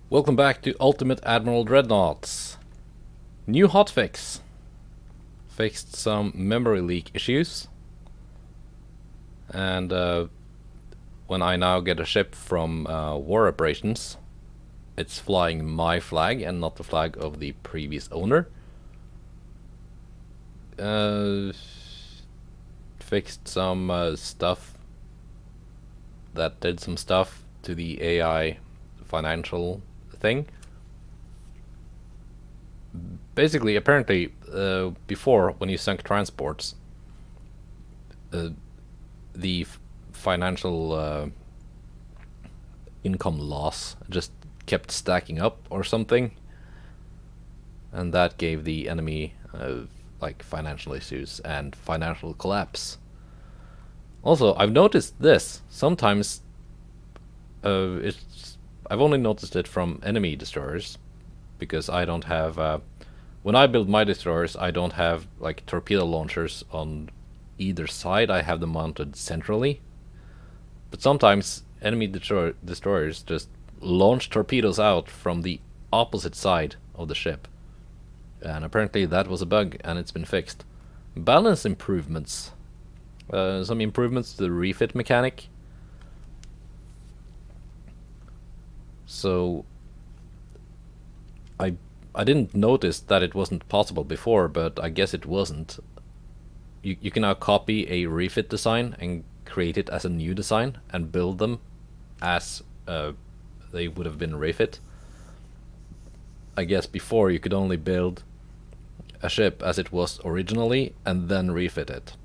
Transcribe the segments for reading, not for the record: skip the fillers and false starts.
Welcome back to Ultimate Admiral Dreadnoughts. New hotfix. Fixed some memory leak issues. And when I now get a ship from war operations, it's flying my flag and not the flag of the previous owner. Fixed some stuff that did some stuff to the AI financial thing. Basically, apparently, before, when you sunk transports, the financial income loss just kept stacking up or something, and that gave the enemy like financial issues and financial collapse. Also, I've noticed this sometimes. I've only noticed it from enemy destroyers, because I don't have. When I build my destroyers, I don't have like torpedo launchers on either side. I have them mounted centrally. But sometimes enemy destroyers just launch torpedoes out from the opposite side of the ship. And apparently that was a bug, and it's been fixed. Balance improvements. Some improvements to the refit mechanic. So I didn't notice that it wasn't possible before, but I guess it wasn't. You can now copy a refit design and create it as a new design and build them as they would have been refit. I guess before you could only build a ship as it was originally and then refit it,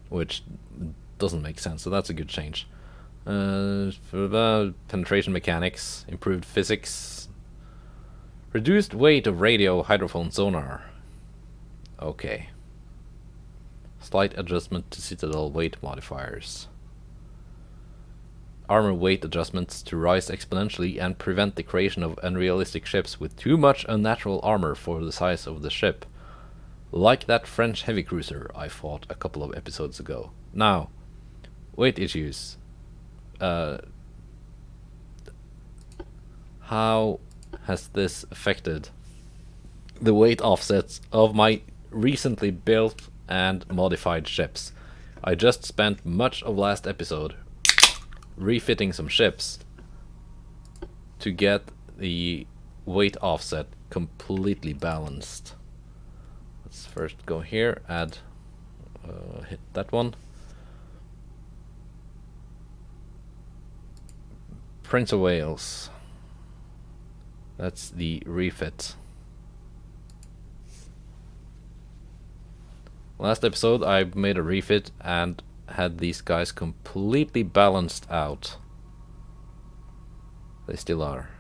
which doesn't make sense, so that's a good change. For the penetration mechanics, improved physics, reduced weight of radio hydrophone sonar. Okay. Slight adjustment to citadel weight modifiers. Armor weight adjustments to rise exponentially and prevent the creation of unrealistic ships with too much unnatural armor for the size of the ship. Like that French heavy cruiser I fought a couple of episodes ago. Now, weight issues. How has this affected the weight offsets of my recently built and modified ships? I just spent much of last episode refitting some ships to get the weight offset completely balanced. Let's first go here, add, hit that one. Prince of Wales. That's the refit. Last episode I made a refit and had these guys completely balanced out. They still are.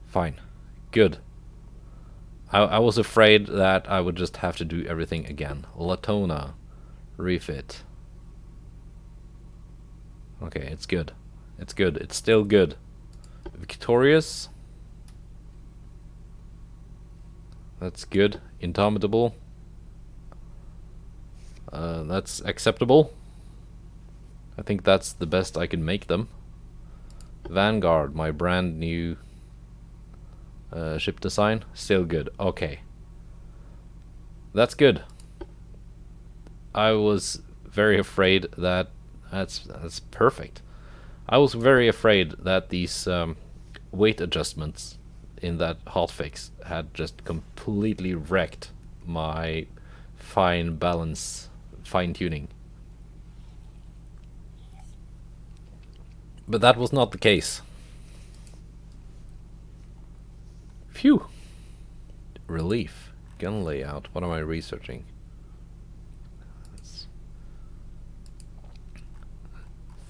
Fine. Good. I was afraid that I would just have to do everything again. Latona. Refit. Okay, it's good. It's good. It's still good. Victorious. That's good. Indomitable. That's acceptable. I think that's the best I can make them. Vanguard, my brand new ship design. Still good. Okay. That's good. I was very afraid that... That's perfect. I was very afraid that these weight adjustments in that hotfix had just completely wrecked my fine balance, fine tuning. But that was not the case. Phew. Relief. Gun layout. What am I researching?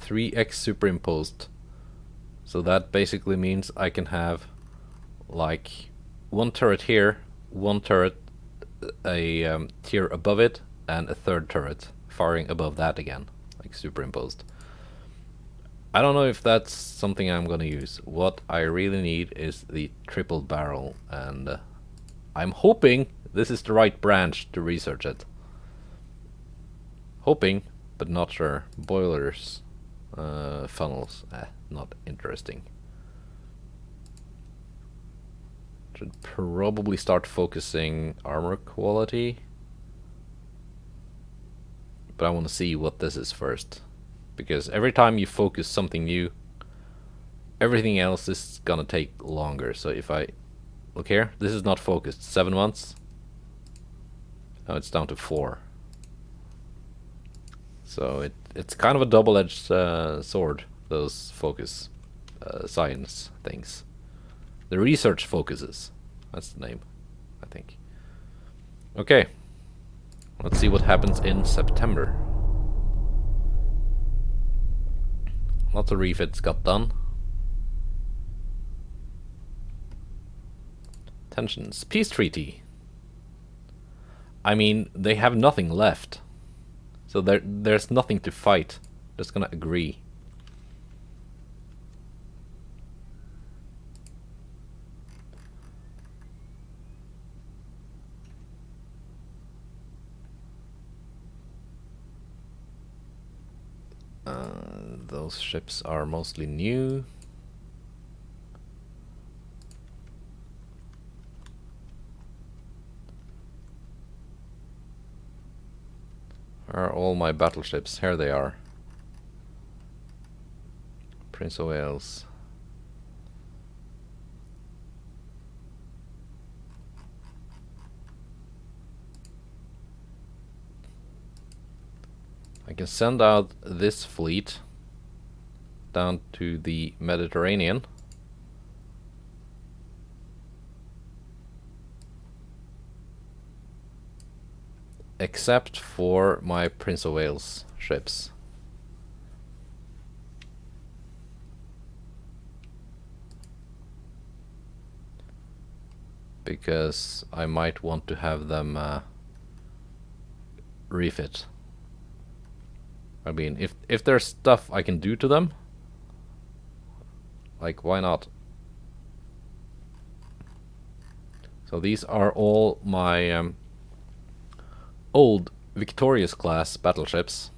3x superimposed. So that basically means I can have like one turret here, one turret a tier above it, and a third turret firing above that again, like superimposed. I don't know if that's something I'm gonna use. What I really need is the triple barrel, and I'm hoping this is the right branch to research it. Hoping, but not sure. Boilers. Funnels, not interesting. Should probably start focusing armor quality. But I want to see what this is first. Because every time you focus something new, everything else is gonna take longer. So if I look here, this is not focused. 7 months. Now it's down to 4. So it's kind of a double-edged sword, those focus science things. The research focuses. That's the name, I think. Okay. Let's see what happens in September. Lots of refits got done. Tensions. Peace treaty. I mean, they have nothing left. So there's nothing to fight. Just gonna agree. Those ships are mostly new. Where are all my battleships? Here they are. Prince of Wales. I can send out this fleet down to the Mediterranean. Except for my Prince of Wales ships. Because I might want to have them refit. I mean, if there's stuff I can do to them, like, why not? So these are all my old Victorious class battleships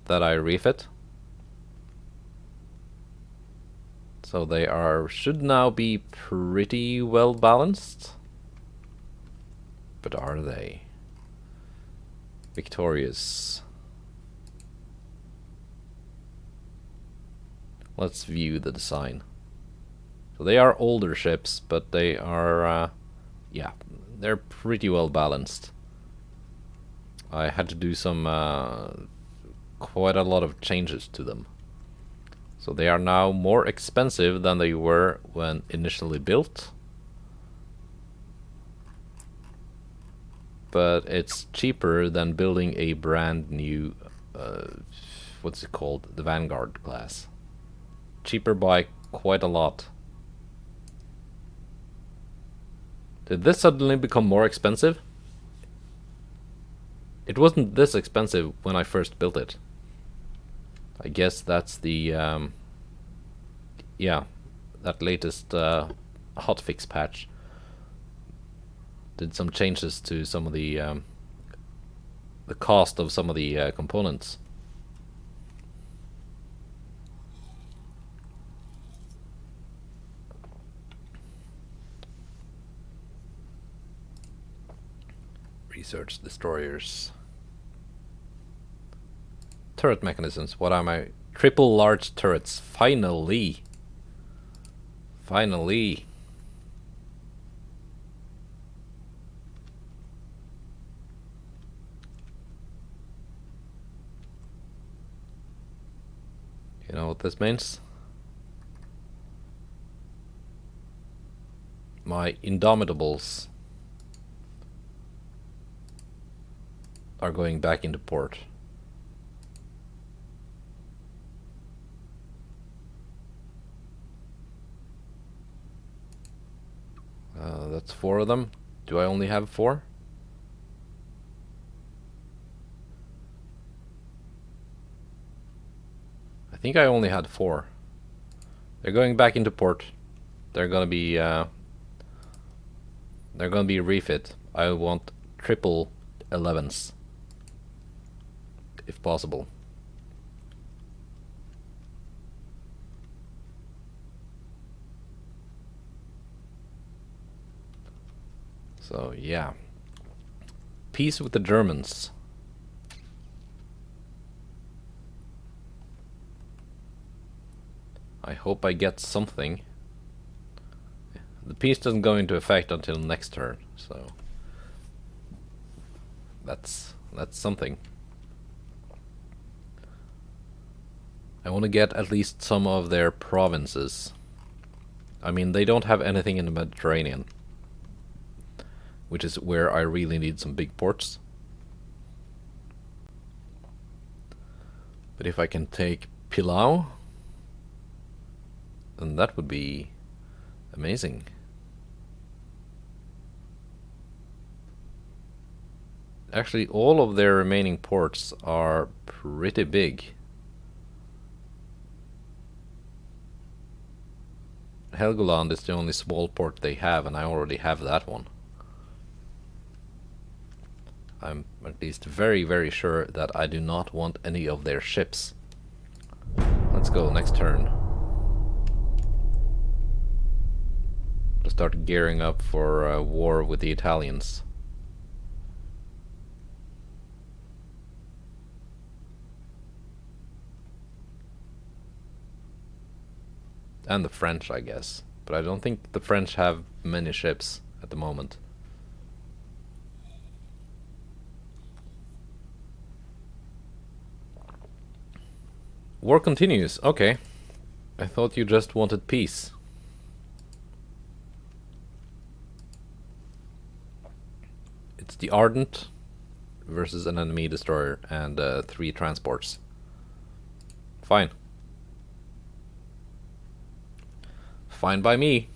that I refit. So they should now be pretty well balanced. But are they? Victorious. Let's view the design. So they are older ships, but they are, yeah, they're pretty well balanced. I had to do some, quite a lot of changes to them. So they are now more expensive than they were when initially built. But it's cheaper than building a brand new, what's it called? The Vanguard class. Cheaper by quite a lot. Did this suddenly become more expensive? It wasn't this expensive when I first built it. I guess that's the, yeah, that latest hotfix patch did some changes to some of the cost of some of the components. Research destroyers. Turret mechanisms. What are my triple large turrets? Finally. Finally. You know what this means? My Indomitables are going back into port. That's 4 of them. Do I only have 4? I think I only had 4. They're going back into port. They're gonna be refit. I want triple 11s, if possible. So yeah, peace with the Germans. I hope I get something. The peace doesn't go into effect until next turn, so that's something. I want to get at least some of their provinces. I mean, they don't have anything in the Mediterranean, which is where I really need some big ports. But if I can take Pilau, then that would be amazing. Actually, all of their remaining ports are pretty big. Helgoland is the only small port they have, and I already have that one. I'm at least very, very sure that I do not want any of their ships. Let's go next turn. To start gearing up for a war with the Italians. And the French, I guess. But I don't think the French have many ships at the moment. War continues. Okay. I thought you just wanted peace. It's the Ardent versus an enemy destroyer and 3 transports. Fine. Fine by me.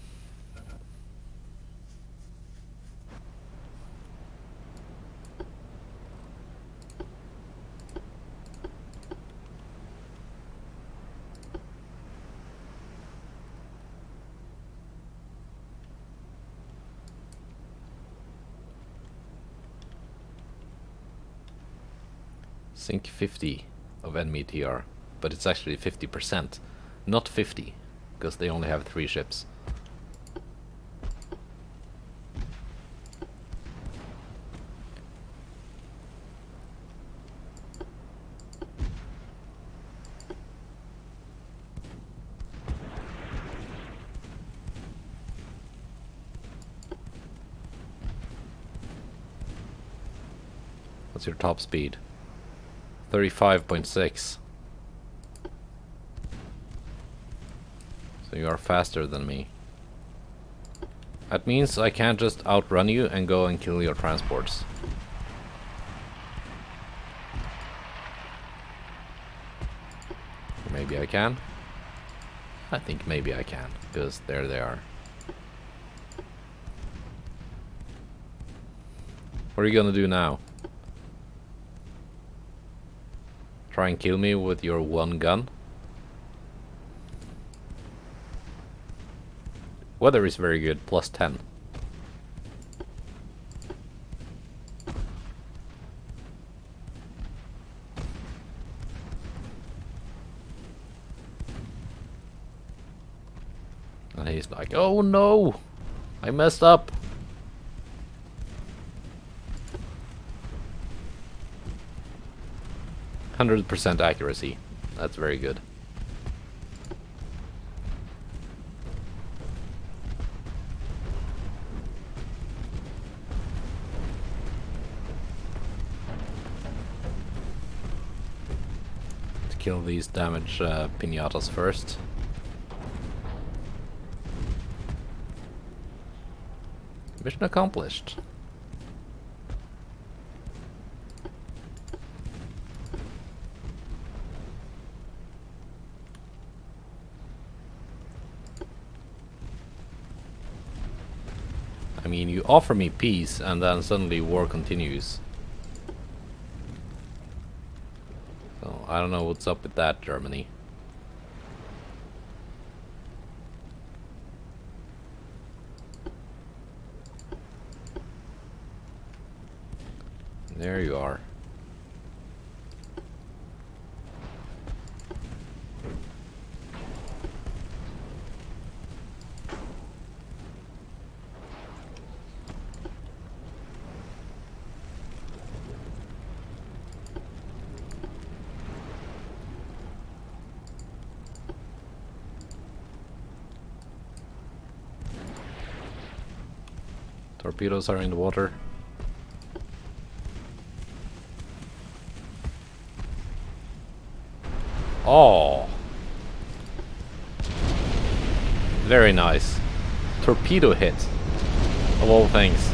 Sink 50 of enemy TR, but it's actually 50%, not 50, because they only have 3 ships. What's your top speed? 35.6. So you are faster than me. That means I can't just outrun you and go and kill your transports. Maybe I can. I think maybe I can, because there they are. What are you gonna do now? Try and kill me with your one gun? Weather is very good, plus 10. And he's like, oh no! I messed up! %100% accuracy. That's very good. To kill these damaged pinatas first. Mission accomplished. I mean, you offer me peace and then suddenly war continues. So, I don't know what's up with that, Germany. There you are. Torpedoes are in the water. Oh! Very nice. Torpedo hit. Of all things.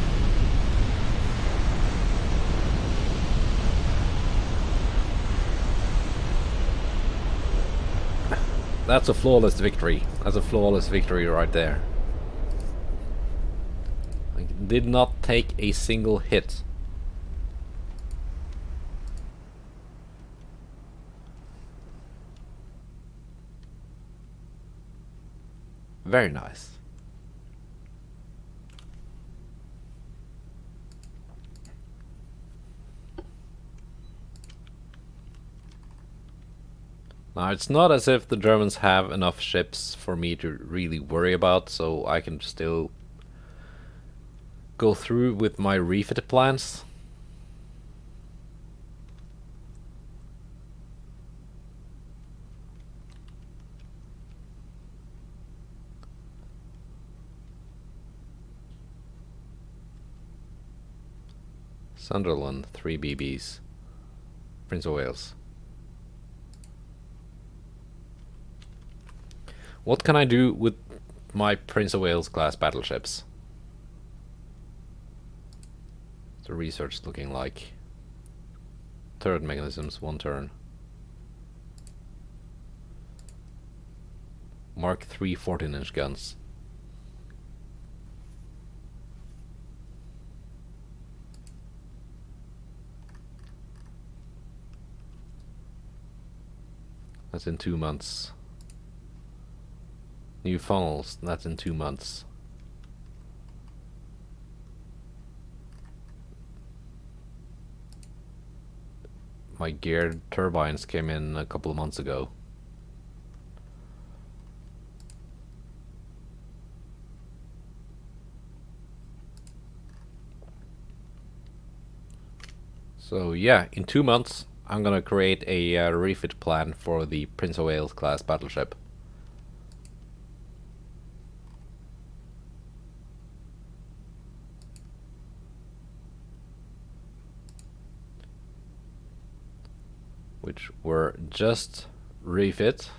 That's a flawless victory. That's a flawless victory right there. I did not take a single hit. Very nice. Now, it's not as if the Germans have enough ships for me to really worry about, so I can still go through with my refit plans. Sunderland, 3 BBs. Prince of Wales. What can I do with my Prince of Wales class battleships? What's the research looking like? Turret mechanisms, 1 turn. Mark III 14-inch guns. That's in 2 months. New funnels, that's in 2 months. My geared turbines came in a couple of months ago. So yeah, in 2 months I'm gonna create a refit plan for the Prince of Wales class battleship. Which were just refit.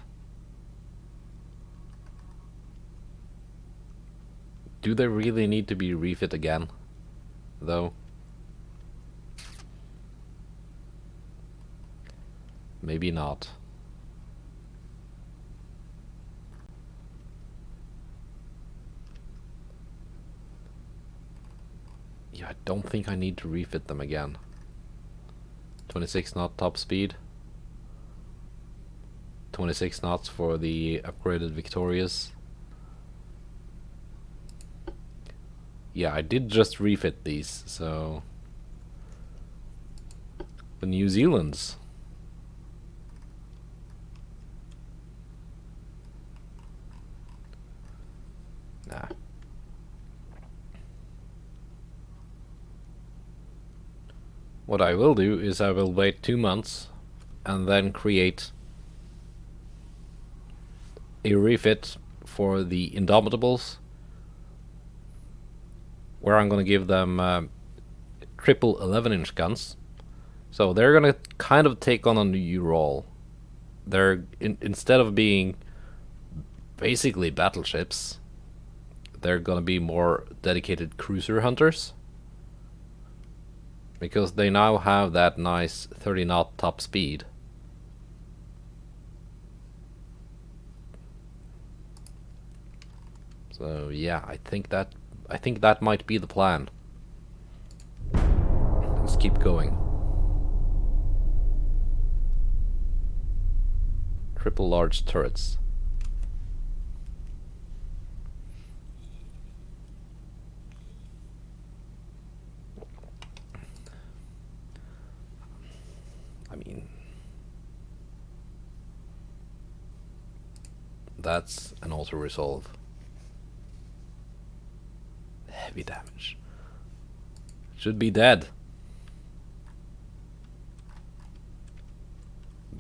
Do they really need to be refit again, though? Maybe not. Yeah, I don't think I need to refit them again. 26 knot top speed. 26 knots for the upgraded Victorias. Yeah, I did just refit these, so... The New Zealands. Nah. What I will do is I will wait 2 months and then create a refit for the Indomitables, where I'm going to give them triple 11-inch guns. So they're going to kind of take on a new role. They're instead of being basically battleships, they're going to be more dedicated cruiser hunters, because they now have that nice 30 knot top speed. So yeah, I think that might be the plan. Let's keep going. Triple large turrets. I mean, that's an auto resolve. Heavy damage. Should be dead.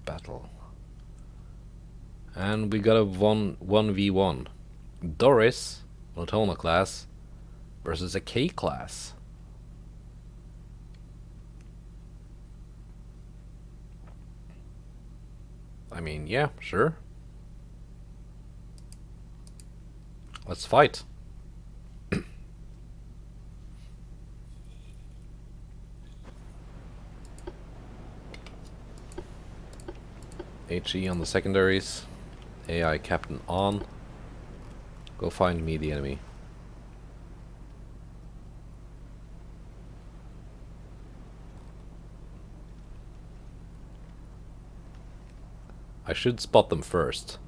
Battle. And we got a 1v1. Doris, Latona class, versus a K class. I mean, yeah, sure. Let's fight. HE on the secondaries. AI captain on. Go find me the enemy. I should spot them first.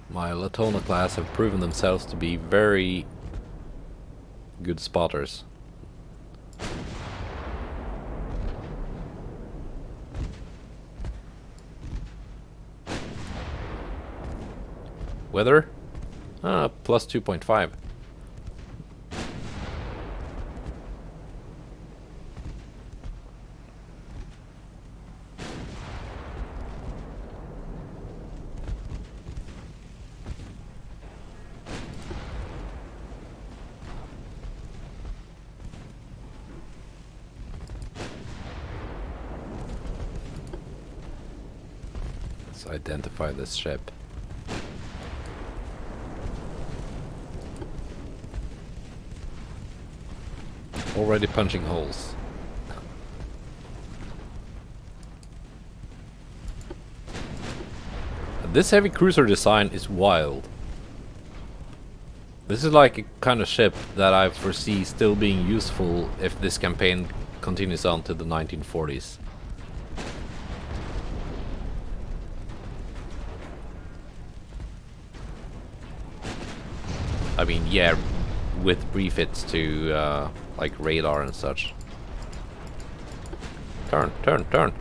My Latona class have proven themselves to be very good spotters. Weather? Plus 2.5. Let's identify this ship. Already punching holes. This heavy cruiser design is wild. This is like a kind of ship that I foresee still being useful if this campaign continues on to the 1940s. I mean, yeah, with refits to like radar and such. Turn, turn, turn.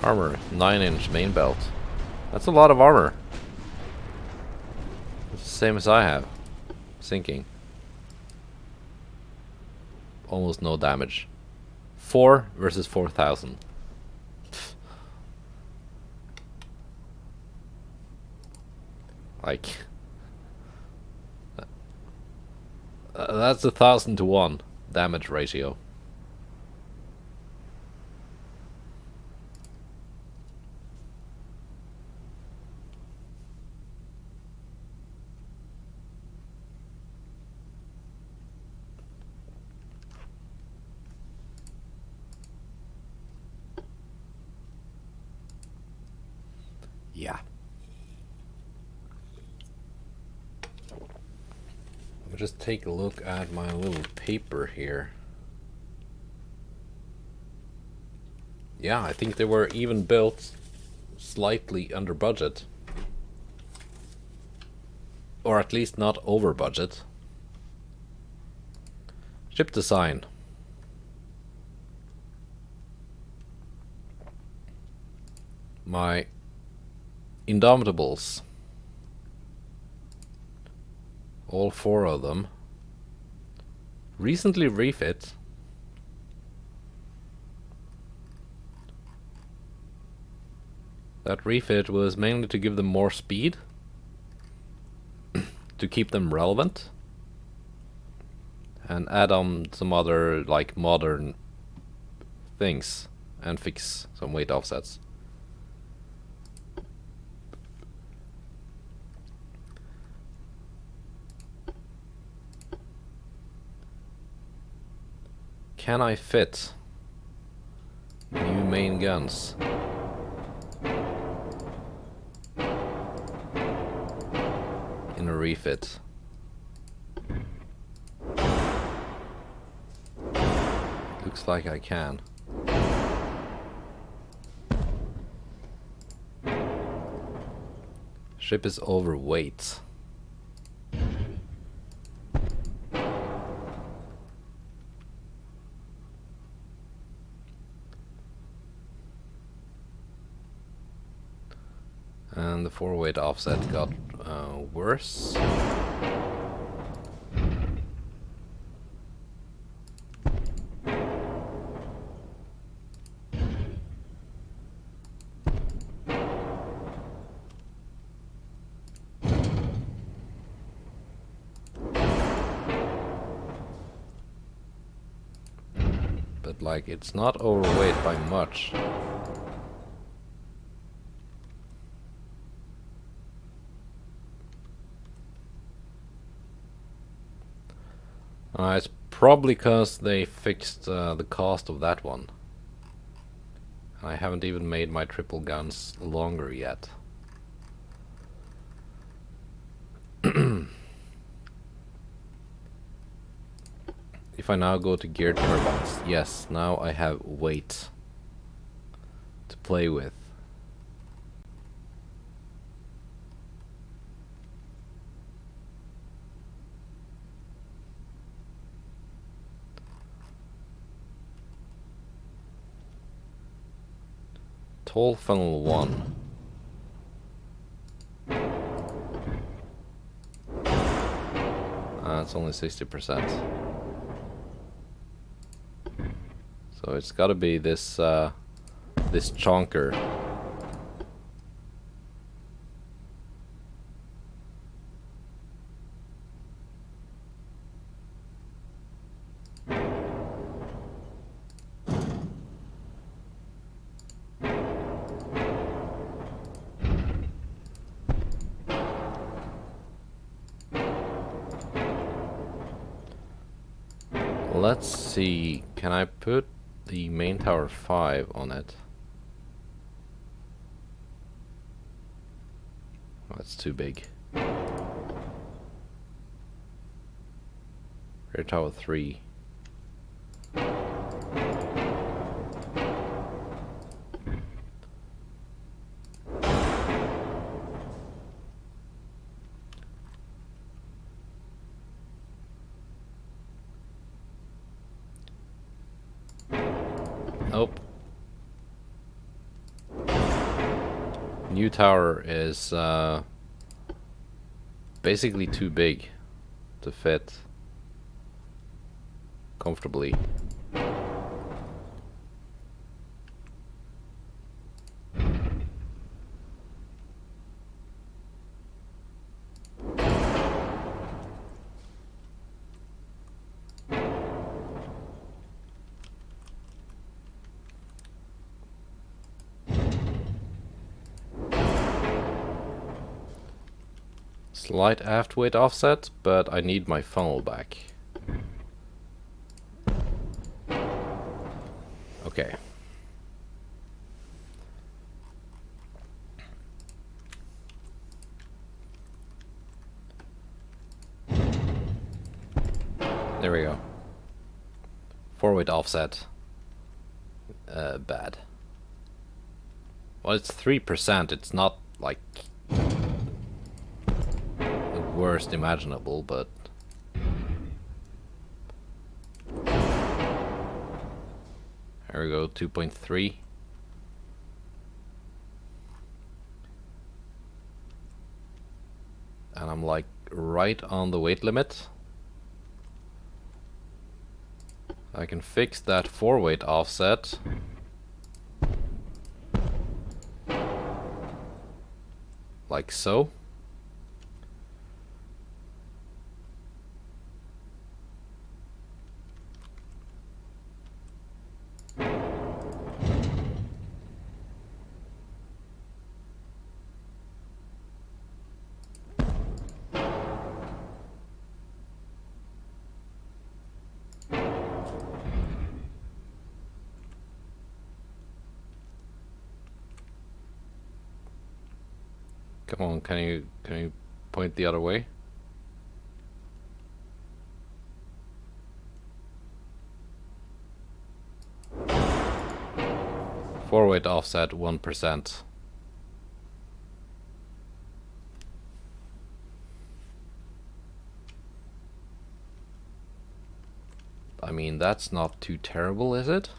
Armor, 9-inch main belt. That's a lot of armor. It's the same as I have. Sinking. Almost no damage. 4 versus 4,000. Like... that's 1,000 to 1 damage ratio. Yeah. Let me just take a look at my little paper here. Yeah, I think they were even built slightly under budget. Or at least not over budget. Ship design. My Indomitables. All 4 of them. Recently refit. That refit was mainly to give them more speed. To keep them relevant. And add on some other like modern things. And fix some weight offsets. Can I fit new main guns? In a refit? Looks like I can. Ship is overweight. 4-weight offset got worse. But like, it's not overweight by much. It's probably because they fixed the cost of that one. I haven't even made my triple guns longer yet. If I now go to geared turbines, yes, now I have weight to play with. Tall funnel 1. It's only 60%. So it's gotta be this this chonker. Let's see, can I put the main tower 5 on it? Oh, that's too big. Rear tower 3. Nope. New tower is basically too big to fit comfortably. Slight aft weight offset, but I need my funnel back. Okay. There we go. 4-weight offset. Bad. Well, it's 3%. It's not like the worst imaginable, but there we go, 2.3. And I'm like right on the weight limit. I can fix that 4-weight offset. Like so. Come on, can you point the other way? Four-weight offset 1%. I mean, that's not too terrible, is it?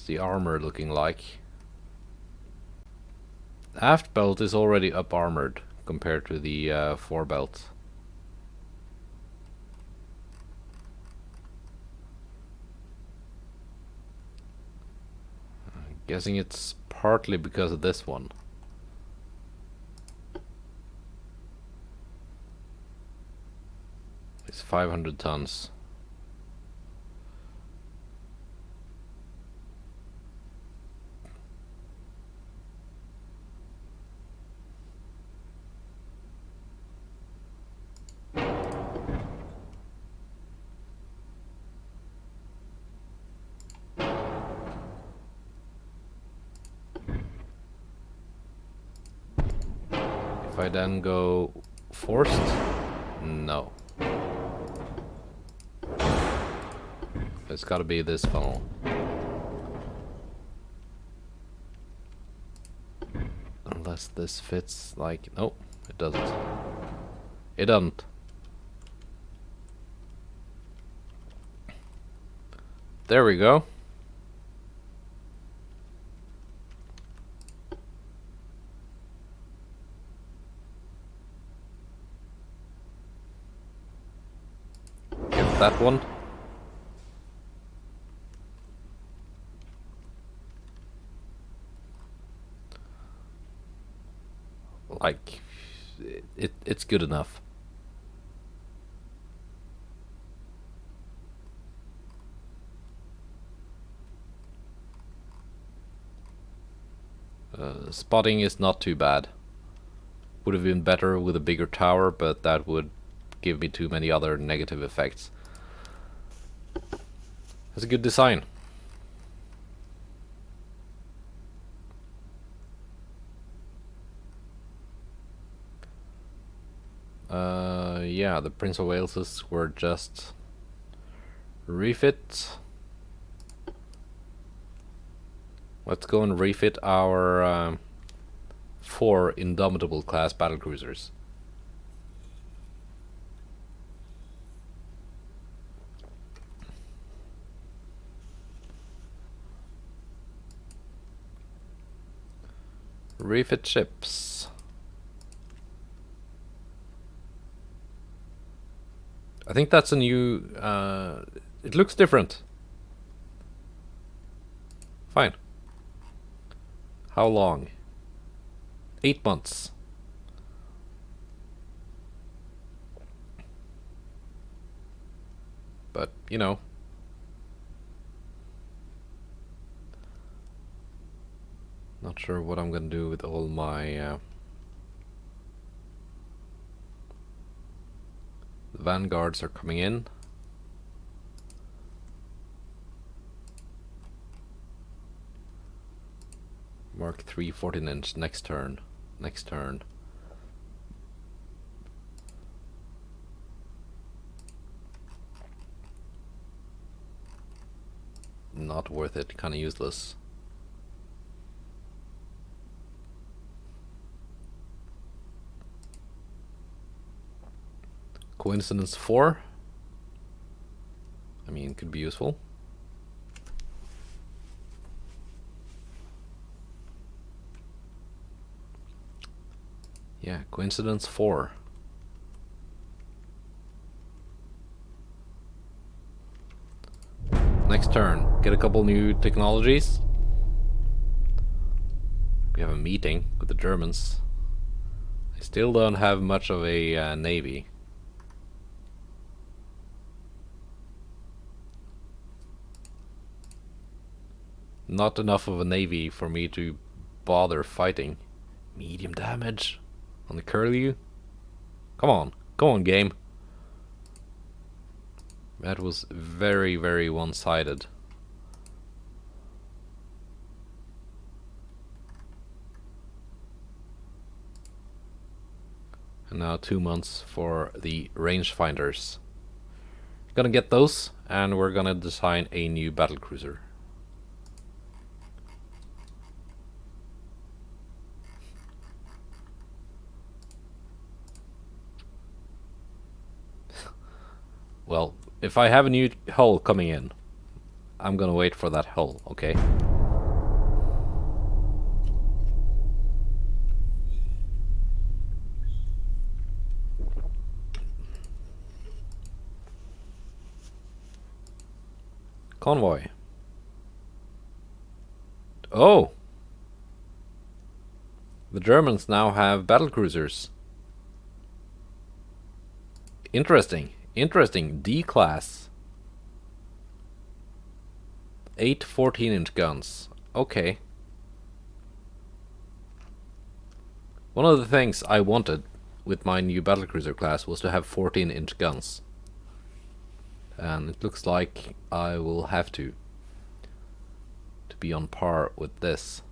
the armor looking like? Aft belt is already up armored compared to the fore belt. I'm guessing it's partly because of this one. It's 500 tons. If I then go forced, no. It's gotta be this funnel. Unless this fits like... Nope, it doesn't. It doesn't. There we go. Get that one. Like, it's good enough. Spotting is not too bad. Would have been better with a bigger tower, but that would give me too many other negative effects. It's a good design. Yeah, the Prince of Waleses were just refit. Let's go and refit our 4 Indomitable class battlecruisers. Refit ships. I think that's a new... it looks different. Fine. How long? 8 months. But, you know. Not sure what I'm gonna do with all my... The vanguards are coming in. Mark 3 14-inch next turn. Next turn. Not worth it, kinda useless. Coincidence 4. I mean, could be useful. Yeah, coincidence 4. Next turn, get a couple new technologies. We have a meeting with the Germans. I still don't have much of a navy. Not enough of a navy for me to bother fighting. Medium damage on the curlew. Come on game. That was very, very one-sided. And now 2 months for the rangefinders. Gonna get those, and we're gonna design a new battlecruiser. Well, if I have a new hull coming in, I'm gonna wait for that hull, okay? Convoy. Oh! The Germans now have battlecruisers. Interesting. Interesting. D class. 8 14-inch guns. Okay. One of the things I wanted with my new battlecruiser class was to have 14-inch guns. And it looks like I will have to be on par with this.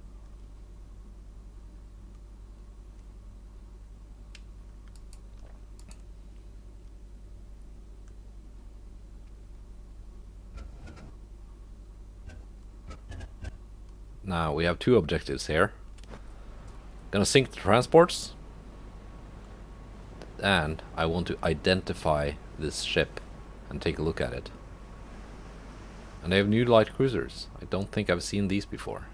Now we have two objectives here. Gonna sink the transports, and I want to identify this ship and take a look at it. And they have new light cruisers. I don't think I've seen these before.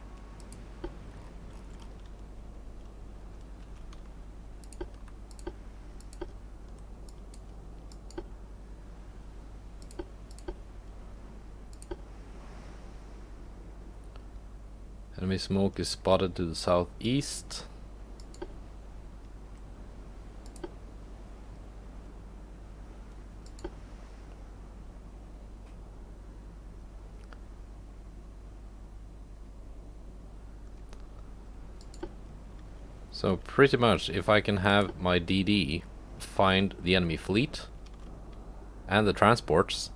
Enemy smoke is spotted to the southeast. So pretty much, if I can have my DD find the enemy fleet and the transports,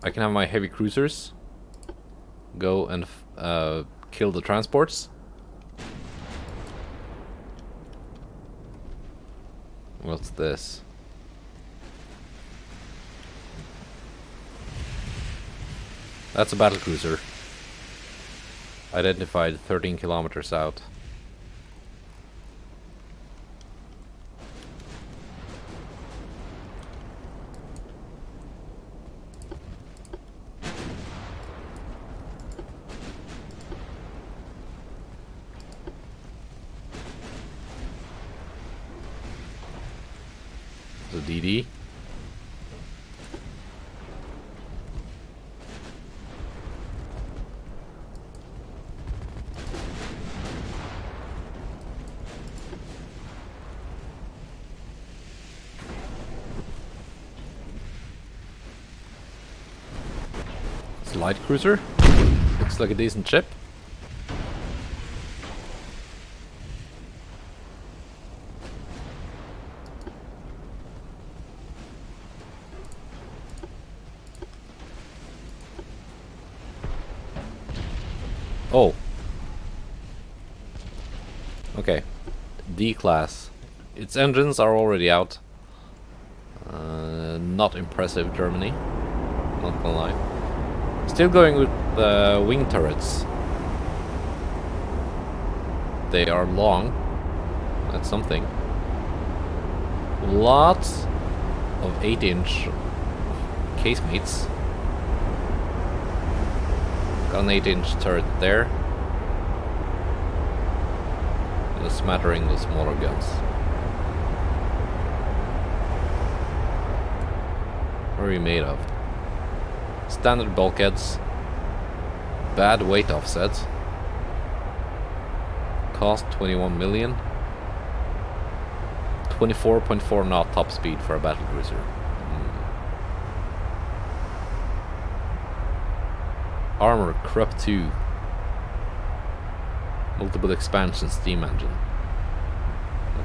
I can have my heavy cruisers go and kill the transports. What's this? That's a battlecruiser. Identified 13 kilometers out. The DD. It's a light cruiser. Looks like a decent ship. Oh. Okay. D class. Its engines are already out. Not impressive, Germany. Not gonna lie. Still going with the wing turrets. They are long. That's something. Lots of 8-inch casemates. Got an 8-inch turret there. And a smattering of smaller guns. What are you made of? Standard bulkheads. Bad weight offset. Cost 21 million. 24.4 knot top speed for a battlecruiser. Armor Krupp 2. Multiple expansion steam engine.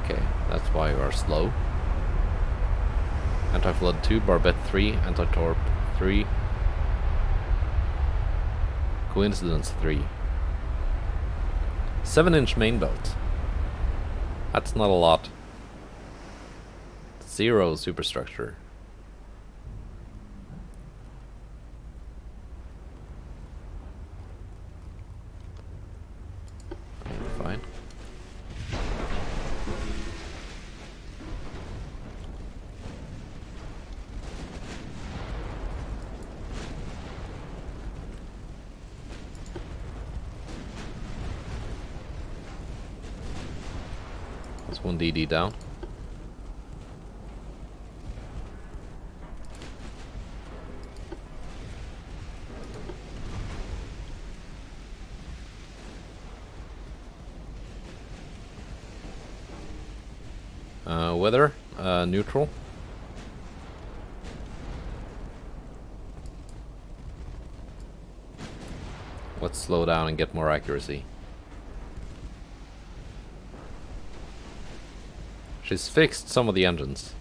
Okay, that's why you are slow. Anti-flood 2, barbette 3, anti-torp 3. Coincidence 3. 7-inch main belt. That's not a lot. 0 superstructure. Fine. That's one DD down. Weather, neutral. Let's slow down and get more accuracy. She's fixed some of the engines.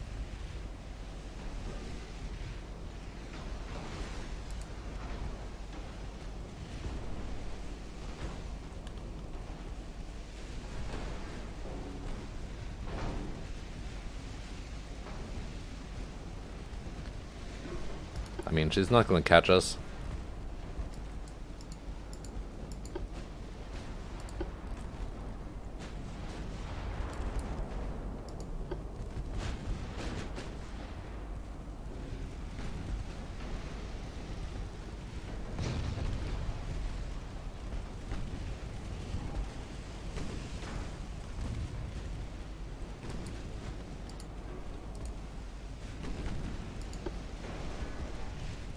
I mean, she's not going to catch us.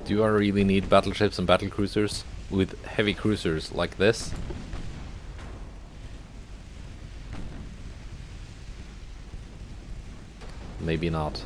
Do I really need battleships and battlecruisers with heavy cruisers like this? Maybe not.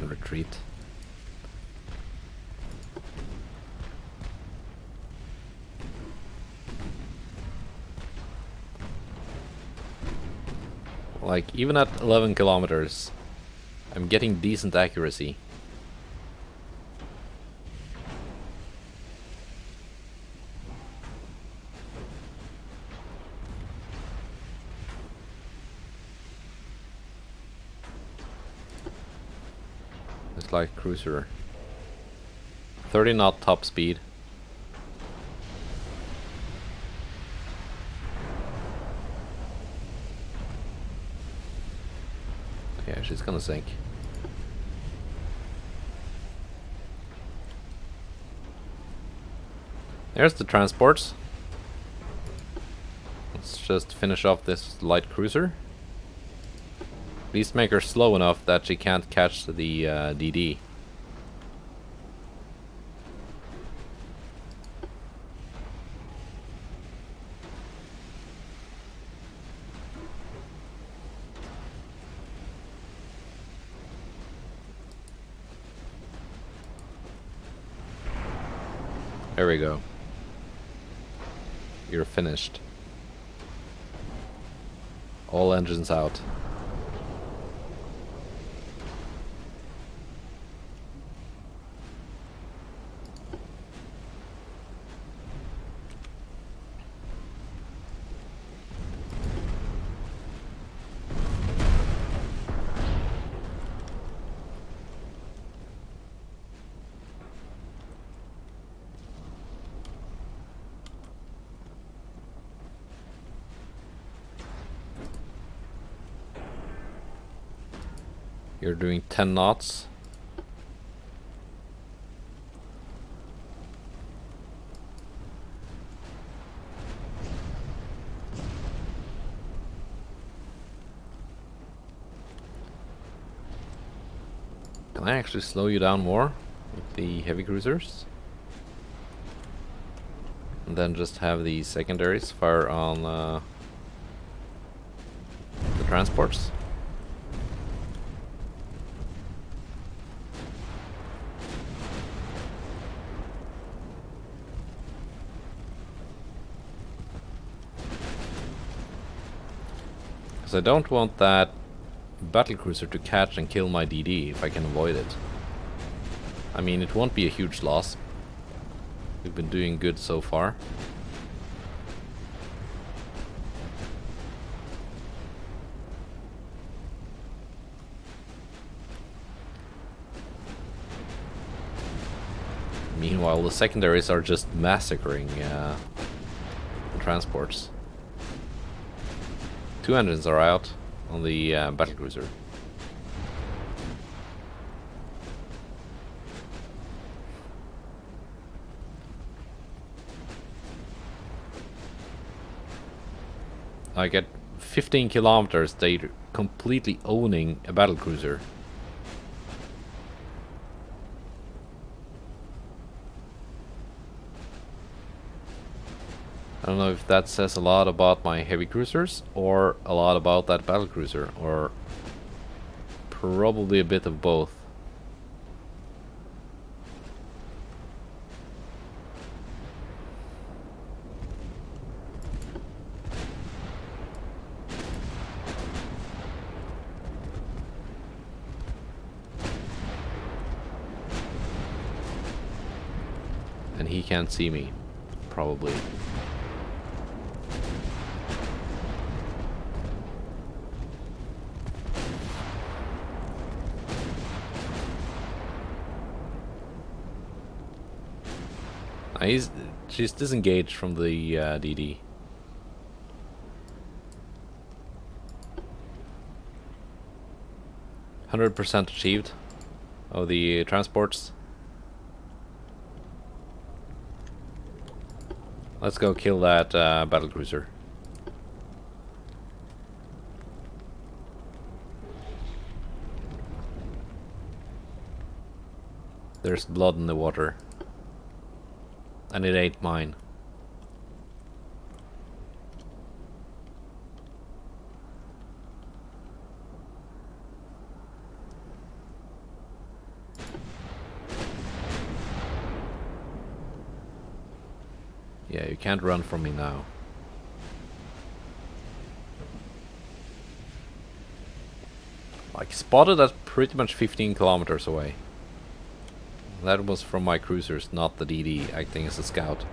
Retreat. Like, even at 11 kilometers, I'm getting decent accuracy. It's like cruiser. 30 knot top speed. Yeah, she's gonna sink. There's the transports. Let's just finish off this light cruiser. At least make her slow enough that she can't catch the DD. There we go. You're finished. All engines out. You're doing 10 knots. Can I actually slow you down more with the heavy cruisers? And then just have the secondaries fire on the transports? I don't want that battlecruiser to catch and kill my DD if I can avoid it. I mean, it won't be a huge loss. We've been doing good so far. Meanwhile, the secondaries are just massacring the transports. 2 engines are out on the battlecruiser. Like at 15 kilometers, they're completely owning a battlecruiser. I don't know if that says a lot about my heavy cruisers or a lot about that battlecruiser, or probably a bit of both. And he can't see me, probably. She's disengaged from the DD. %100 achieved of the transports. Let's go kill that battlecruiser. There's blood in the water. And it ain't mine. Yeah, you can't run from me now. Like, spotted at pretty much 15 kilometers away. That was from my cruisers, not the DD acting as a scout.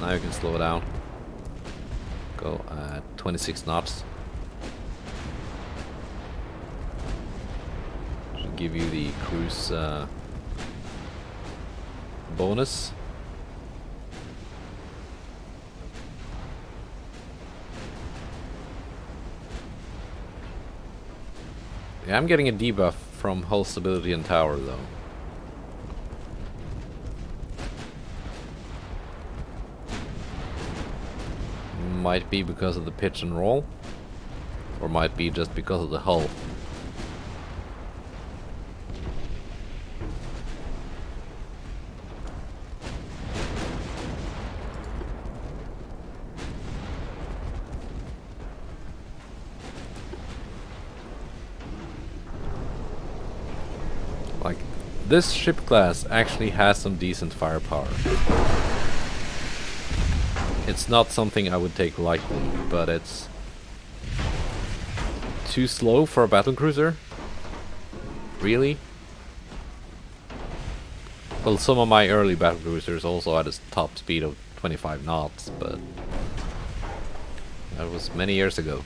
Now you can slow down. Go at 26 knots. Should give you the cruise bonus. Yeah, I'm getting a debuff from hull stability and tower though. Might be because of the pitch and roll, or might be just because of the hull. Like, this ship class actually has some decent firepower. It's not something I would take lightly, but it's too slow for a battlecruiser? Really? Well, some of my early battlecruisers also had a top speed of 25 knots, but that was many years ago,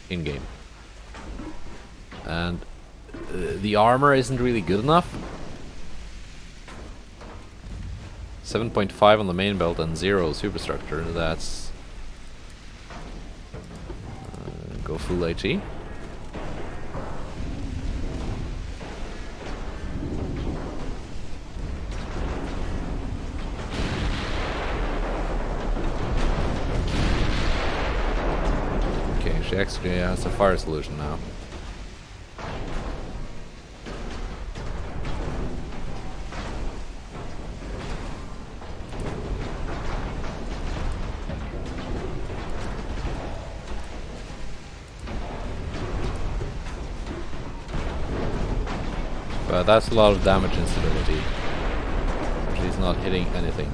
in-game. And the armor isn't really good enough. 7.5 on the main belt and 0 superstructure. That's go full HE. Okay, she actually has a fire solution now. But that's a lot of damage instability. She's not hitting anything.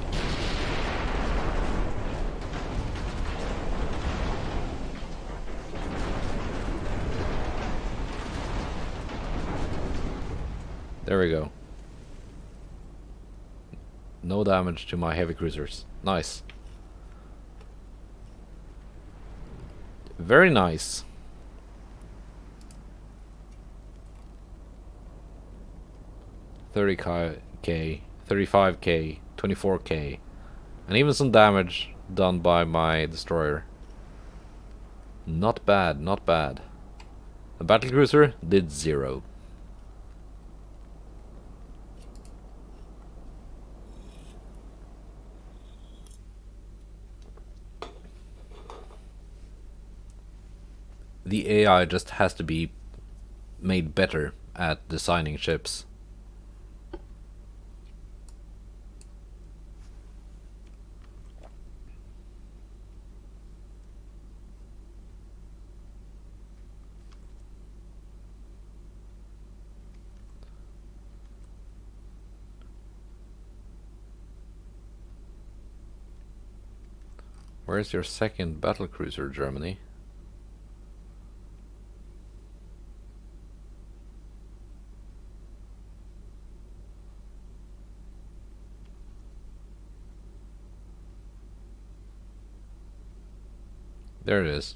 There we go. No damage to my heavy cruisers. Nice. Very nice. $30K, $35K, $24K, and even some damage done by my destroyer. Not bad, not bad. The battlecruiser did 0. The AI just has to be made better at designing ships. Where's your second battlecruiser, Germany? There it is.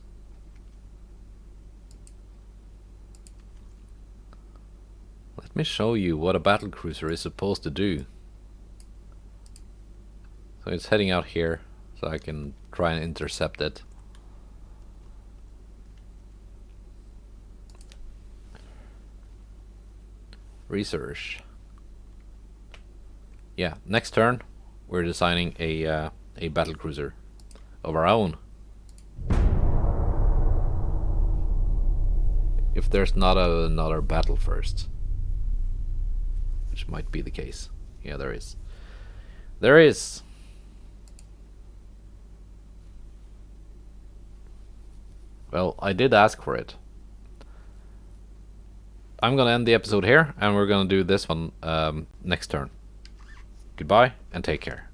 Let me show you what a battlecruiser is supposed to do. So it's heading out here, so I can try and intercept it. Research. Yeah, next turn we're designing a battlecruiser of our own. If there's not another battle first, which might be the case. Yeah, there is. There is. Well, I did ask for it. I'm gonna end the episode here, and we're gonna do this one next turn. Goodbye, and take care.